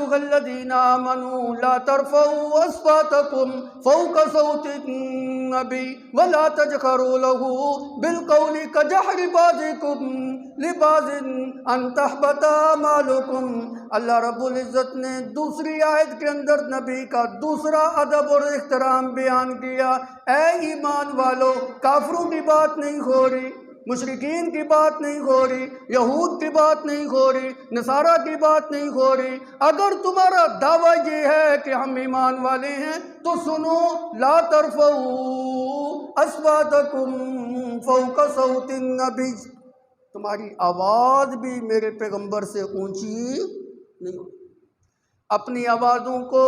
अय्युहल्लज़ीना आमनू ला तरफ़ऊ अस्वातकुम फ़ौक़ सौतिन नबी वला तजखरू लहू बिलक़ौलि कजहरि बाज़िकुम लिबाज़िन अन तहबता अमालुकुम। अल्लाह रब्बुल इज़्ज़त ने दूसरी आयत के अंदर नबी का दूसरा अदब और एहतराम बयान किया। ए ईमान वालो, काफिरों की बात नहीं हो रही, मुशरिकीन की बात नहीं हो रही, यहूद की बात नहीं हो रही, नसारा की बात नहीं हो रही। अगर तुम्हारा दावा ये है कि हम ईमान वाले हैं तो सुनो, ला तरफ़ऊ अस्वातकुम फ़ौक़ सौतिन नबी, तुम्हारी आवाज़ भी मेरे पैगंबर से ऊंची नहीं हो। अपनी आवाज़ों को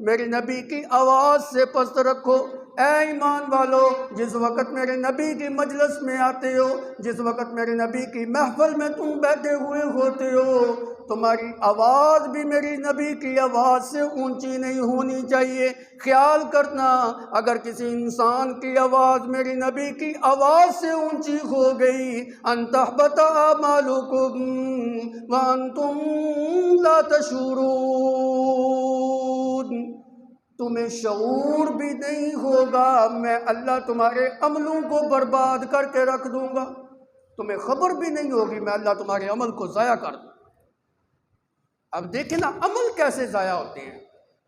मेरे नबी की आवाज़ से पस्त रखो। ऐ ईमान वालो, जिस वक़्त मेरे नबी की मजलिस में आते हो, जिस वक़्त मेरे नबी की महफिल में तुम बैठे हुए होते हो, तुम्हारी आवाज़ भी मेरी नबी की आवाज़ से ऊंची नहीं होनी चाहिए। ख्याल करना, अगर किसी इंसान की आवाज़ मेरी नबी की आवाज़ से ऊंची हो गई, अंतहबता अमालुकुम व अंतुम ला तशूरून, तुम्हें शऊर भी नहीं होगा, मैं अल्लाह तुम्हारे अमलों को बर्बाद करके रख दूंगा। तुम्हें खबर भी नहीं होगी, मैं अल्लाह तुम्हारे अमल को ज़ाया कर दूँ। अब देखें ना, अमल कैसे ज़ाया होते हैं।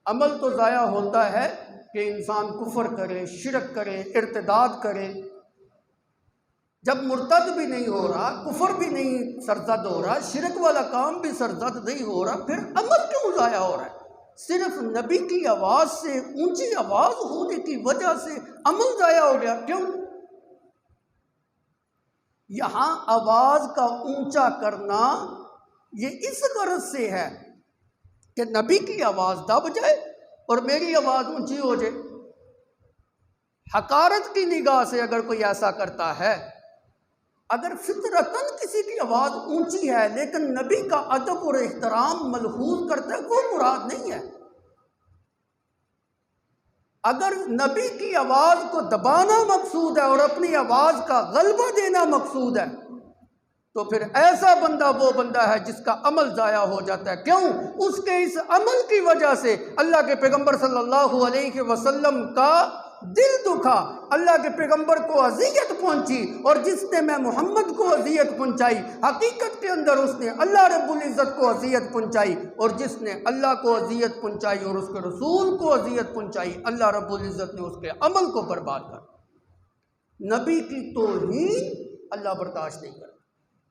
अमल तो ज़ाया होता है कि इंसान कुफ्र करे, शिरक करे, इर्तिदाद करे। जब मुर्तद भी नहीं हो रहा, कुफ्र भी नहीं सरजद हो रहा, शिरक वाला काम भी सरजद नहीं हो रहा, फिर अमल क्यों ज़ाया हो रहा है? सिर्फ नबी की आवाज़ से, ऊंची आवाज़ होने की वजह से अमल ज़ाया हो गया। क्यों? यहाँ आवाज़ का ऊंचा करना ये इस गर्ज से है कि नबी की आवाज़ दब जाए और मेरी आवाज़ ऊंची हो जाए। हकारत की निगाह से अगर कोई ऐसा करता है, अगर फितरतन किसी की आवाज़ ऊंची है लेकिन नबी का अदब और एहतराम मलहूज करता है, वो मुराद नहीं है। अगर नबी की आवाज़ को दबाना मकसूद है और अपनी आवाज़ का गलबा देना मकसूद है, तो फिर ऐसा बंदा वो बंदा है जिसका अमल ज़ाया हो जाता है। क्यों? उसके इस अमल की वजह से अल्लाह के पैगंबर सल्लल्लाहु अलैहि वसल्लम का दिल दुखा, अल्लाह के पैगंबर को अज़ियत पहुंची, और जिसने मैं मोहम्मद को अज़ियत पहुंचाई, हकीकत के अंदर उसने अल्लाह रब्बुल इज़्ज़त को अज़ियत पहुंचाई, और जिसने अल्लाह को अज़ियत पहुंचाई और उसके रसूल को अज़ियत पहुंचाई, अल्लाह रब्बुल इज़्ज़त ने उसके अमल को बर्बाद कर। नबी की तौहीन अल्लाह बर्दाश्त नहीं करता।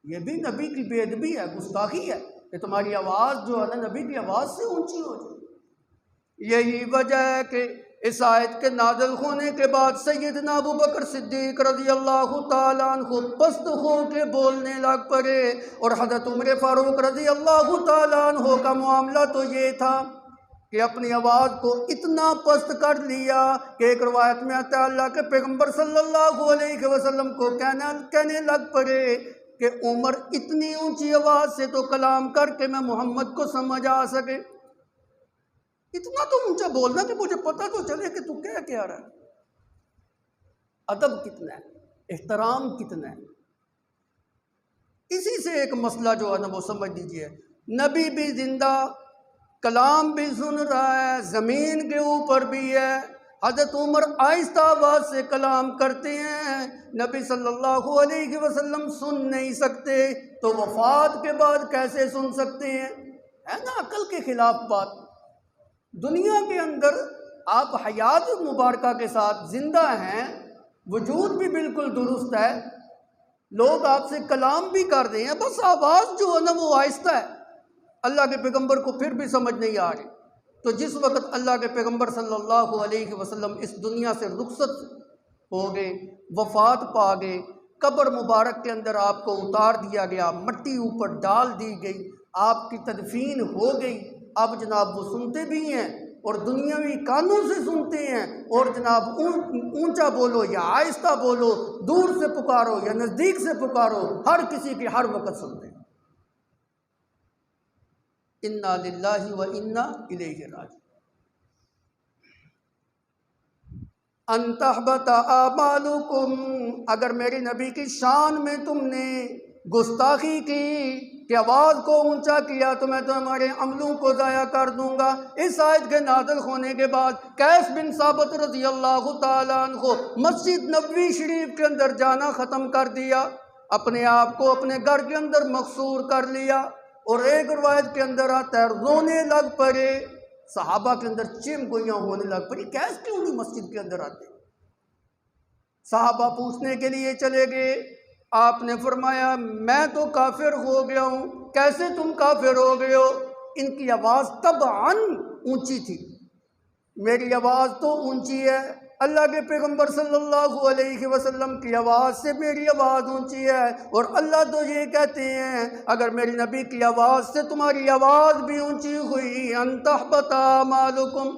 ये भी नबी की बेअदबी है, गुस्ताखी है कि तुम्हारी आवाज़ जो है ना नबी की आवाज़ से ऊंची हो जाए। यही वजह है कि इस आयत के नाज़िल होने के बाद सैयदना अबू बकर सिद्दीक़ रज़ियल्लाहु ताला अन्हु पस्त हो के बोलने लग पड़े, और हज़रत उमर फ़ारूक रज़ियल्लाहु ताला अन्हु का मामला तो ये था कि अपनी आवाज़ को इतना पस्त कर लिया कि एक रवायत में आता है अल्लाह के पैगंबर सल्लल्लाहु अलैहि वसल्लम को कहने लग पड़े कि उमर इतनी ऊंची आवाज़ से तो कलाम करके मैं मोहम्मद को समझ आ सके, इतना तो ऊंचा बोलना कि मुझे पता तो चले कि तू क्या कह रहा है। अदब कितना है, एहतराम कितना है। इसी से एक मसला जो है ना वो समझ लीजिए, नबी भी जिंदा, कलाम भी सुन रहा है, ज़मीन के ऊपर भी है। हज़रत उमर आहिस्ता आवाज़ से कलाम करते हैं, नबी सल्लल्लाहु अलैहि वसल्लम सुन नहीं सकते, तो वफ़ात के बाद कैसे सुन सकते हैं? है ना अकल के ख़िलाफ़ बात। दुनिया के अंदर आप हयात मुबारका के साथ ज़िंदा हैं, वजूद भी बिल्कुल दुरुस्त है, लोग आपसे कलाम भी कर रहे हैं, बस आवाज़ जो है ना वो आहिस्ता है, अल्लाह के पैगंबर को फिर भी समझ नहीं आ रही। तो जिस वक़्त अल्लाह के पैगंबर सल्लल्लाहु अलैहि वसल्लम इस दुनिया से रुखसत हो गए, वफ़ात पा गए, कब्र मुबारक के अंदर आपको उतार दिया गया, मट्टी ऊपर डाल दी गई, आपकी तदफीन हो गई। अब जनाब वो सुनते भी हैं और दुनियावी कानों से सुनते हैं, और जनाब ऊंचा बोलो या आहिस्ता बोलो, दूर से पुकारो या नज़दीक से पुकारो, हर किसी की हर वक़्त सुनते हैं। इन्ना लिल्लाहि व इन्ना इलैहि राजिऊन। अंतहबता आमालुकुम, अगर मेरे नबी की शान में तुमने गुस्ताखी की कि आवाज़ को ऊंचा किया तो मैं तुम्हारे अमलों को ज़ाया कर दूंगा। इस आयत के नाज़िल होने के बाद कैस बिन साबित रज़ी अल्लाह ताला अन्हु मस्जिद नबवी शरीफ के अंदर जाना ख़त्म कर दिया, अपने आप को अपने घर के अंदर मकसूर कर लिया। और एक रवायत के अंदर आता है रोने लग पड़े, सहाबा के अंदर चिम गोइयाँ होने लग पड़ी, कैस क्यों नहीं मस्जिद के अंदर आते। सहाबा पूछने के लिए चले गए, आपने फरमाया मैं तो काफिर हो गया हूँ। कैसे तुम काफिर हो गए हो? इनकी आवाज़ तबअन ऊंची थी, मेरी आवाज़ तो ऊंची है, अल्लाह के पैगंबर सल्लल्लाहु अलैहि वसल्लम की आवाज़ से मेरी आवाज़ ऊंची है। और अल्लाह तो ये कहते हैं अगर मेरी नबी की आवाज़ से तुम्हारी आवाज़ भी ऊंची हुई अंतहबता मालुकुम।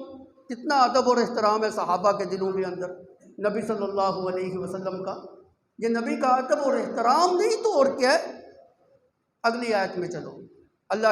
कितना अदब और एहतराम है सहाबा के दिलों के अंदर नबी सल्लल्लाहु अलैहि वसल्लम का। ये नबी का अदब और एहतराम नहीं तो और क्या है। अगली आयत में चलो, अल्लाह